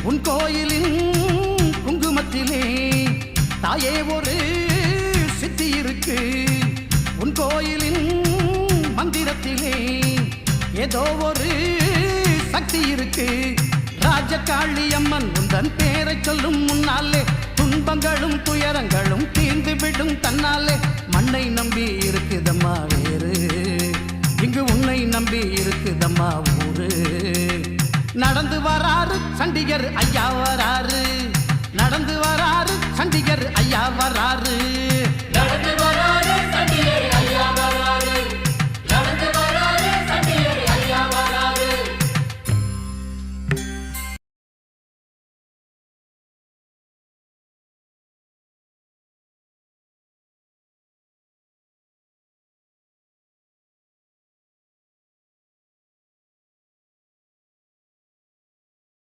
உன் கோயிலின் குங்குமத்திலே தாயே ஒரு சித்தி இருக்கு. உன் கோயிலின் மந்திரத்திலே ஏதோ ஒரு சக்தி இருக்கு. ராஜகாளி அம்மன் உந்தன் பேரை சொல்லும் முன்னாலே துன்பங்களும் துயரங்களும் தீர்ந்து விடும் தன்னாலே. மண்ணை நம்பி இருக்குதம்மா வேறு, இங்கு உன்னை நம்பி இருக்குதம்மா ஊரு. நடந்து வராரு சண்டிகர் ஐயா வராரு, நடந்து வராரு சண்டிகர் ஐயா வராரு.